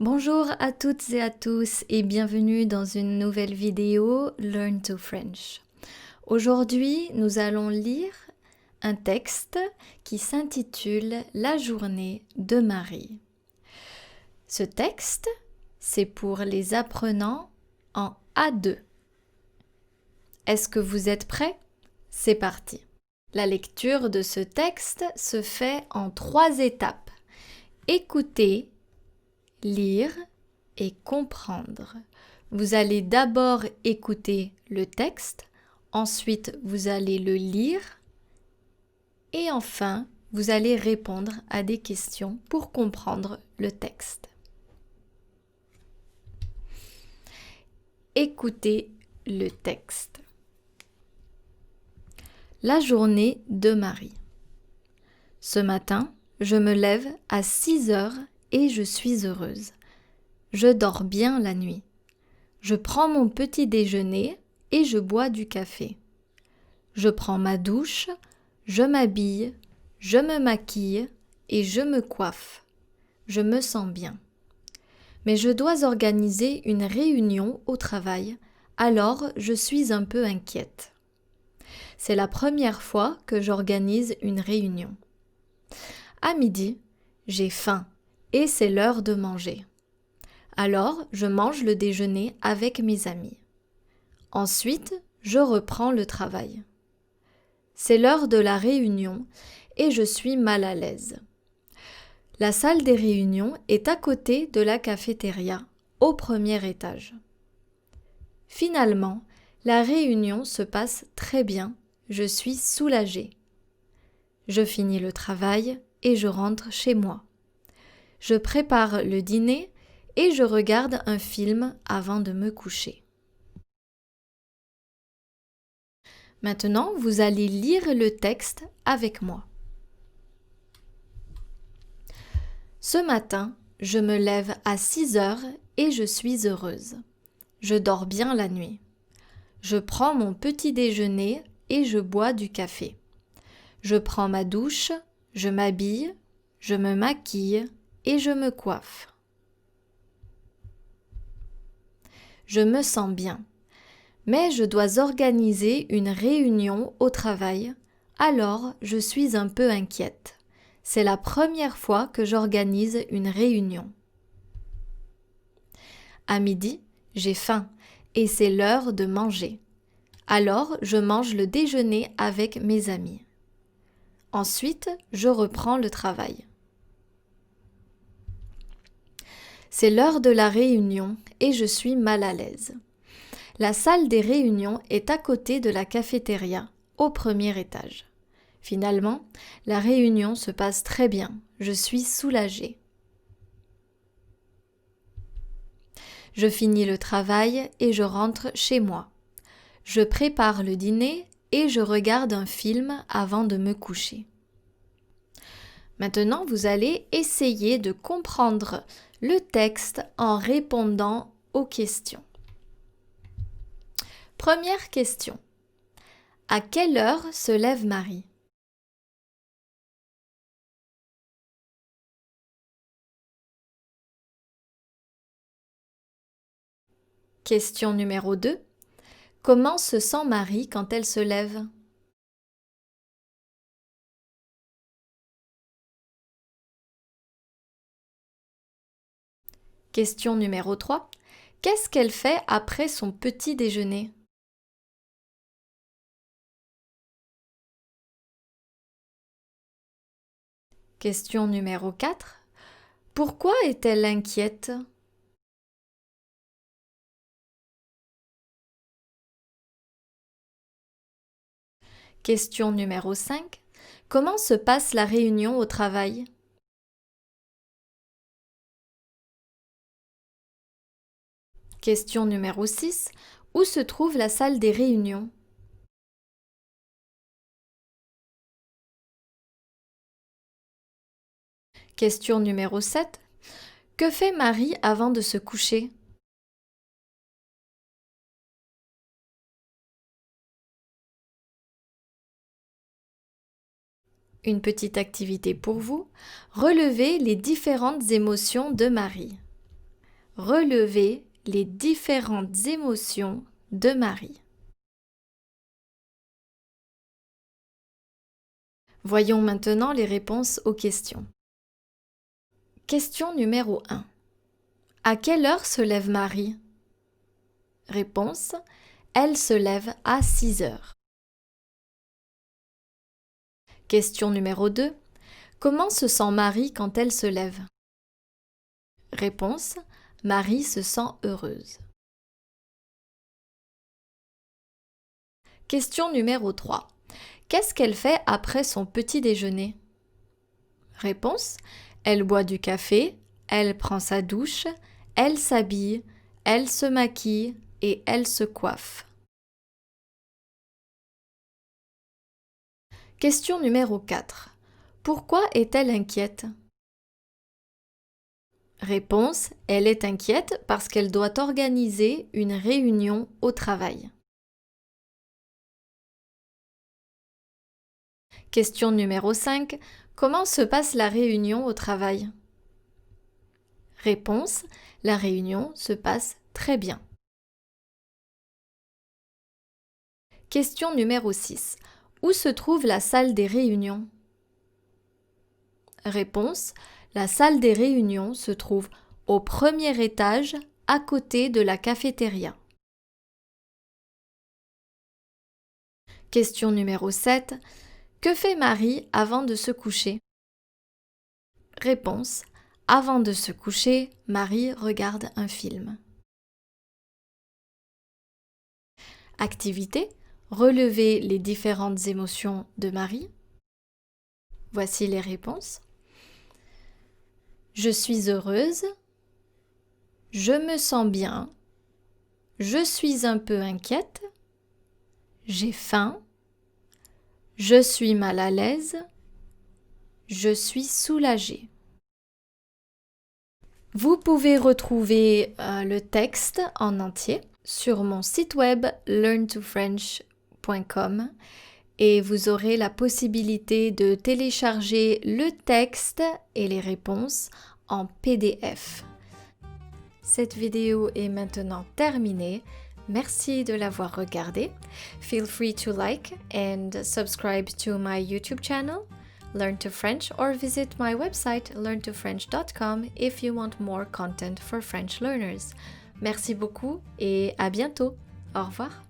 Bonjour à toutes et à tous et bienvenue dans une nouvelle vidéo Learn to French. Aujourd'hui, nous allons lire un texte qui s'intitule La journée de Marie. Ce texte, c'est pour les apprenants en A2. Est-ce que vous êtes prêts? C'est parti. La lecture de ce texte se fait en 3 étapes. Écoutez, lire et comprendre. Vous allez d'abord écouter le texte, ensuite vous allez le lire et enfin vous allez répondre à des questions pour comprendre le texte. Écoutez le texte. La journée de Marie. Ce matin, je me lève à 6 heures et je suis heureuse. Je dors bien la nuit. Je prends mon petit déjeuner et je bois du café. Je prends ma douche, je m'habille, je me maquille et je me coiffe. Je me sens bien. Mais je dois organiser une réunion au travail, alors je suis un peu inquiète. C'est la première fois que j'organise une réunion. À midi, j'ai faim et c'est l'heure de manger. Alors, je mange le déjeuner avec mes amis. Ensuite, je reprends le travail. C'est l'heure de la réunion et je suis mal à l'aise. La salle des réunions est à côté de la cafétéria, au premier étage. Finalement, la réunion se passe très bien, je suis soulagée. Je finis le travail et je rentre chez moi. Je prépare le dîner et je regarde un film avant de me coucher. Maintenant, vous allez lire le texte avec moi. Ce matin, je me lève à 6 heures et je suis heureuse. Je dors bien la nuit. Je prends mon petit déjeuner et je bois du café. Je prends ma douche, je m'habille, je me maquille et je me coiffe. Je me sens bien. Mais je dois organiser une réunion au travail, alors je suis un peu inquiète. C'est la première fois que j'organise une réunion. À midi, j'ai faim et c'est l'heure de manger. Alors je mange le déjeuner avec mes amis. Ensuite, je reprends le travail. C'est l'heure de la réunion et je suis mal à l'aise. La salle des réunions est à côté de la cafétéria, au premier étage. Finalement, la réunion se passe très bien. Je suis soulagée. Je finis le travail et je rentre chez moi. Je prépare le dîner et je regarde un film avant de me coucher. Maintenant, vous allez essayer de comprendre le texte en répondant aux questions. Première question. À quelle heure se lève Marie? Question numéro 2. Comment se sent Marie quand elle se lève? Question numéro 3. Qu'est-ce qu'elle fait après son petit déjeuner? Question numéro 4. Pourquoi est-elle inquiète? Question numéro 5. Comment se passe la réunion au travail? Question numéro 6. Où se trouve la salle des réunions? Question numéro 7. Que fait Marie avant de se coucher? Une petite activité pour vous. Relevez les différentes émotions de Marie. relevez les différentes émotions de Marie. Voyons maintenant les réponses aux questions. Question numéro 1. À quelle heure se lève Marie? Réponse. Elle se lève à 6 heures. Question numéro 2. Comment se sent Marie quand elle se lève? Réponse. Marie se sent heureuse. Question numéro 3. Qu'est-ce qu'elle fait après son petit déjeuner? Réponse. Elle boit du café, elle prend sa douche, elle s'habille, elle se maquille et elle se coiffe. Question numéro 4. Pourquoi est-elle inquiète? Réponse. Elle est inquiète parce qu'elle doit organiser une réunion au travail. Question numéro 5. Comment se passe la réunion au travail? Réponse. La réunion se passe très bien. Question numéro 6. Où se trouve la salle des réunions? Réponse. La salle des réunions se trouve au premier étage à côté de la cafétéria. Question numéro 7. Que fait Marie avant de se coucher? Réponse. Avant de se coucher, Marie regarde un film. Activité. Relevez les différentes émotions de Marie. Voici les réponses. Je suis heureuse. Je me sens bien. Je suis un peu inquiète. J'ai faim. Je suis mal à l'aise. Je suis soulagée. Vous pouvez retrouver le texte en entier sur mon site web learntofrench.com et vous aurez la possibilité de télécharger le texte et les réponses en PDF. Cette vidéo est maintenant terminée. Merci de l'avoir regardée. Feel free to like and subscribe to my YouTube channel, Learn to French, or visit my website learntofrench.com if you want more content for French learners. Merci beaucoup et à bientôt. Au revoir.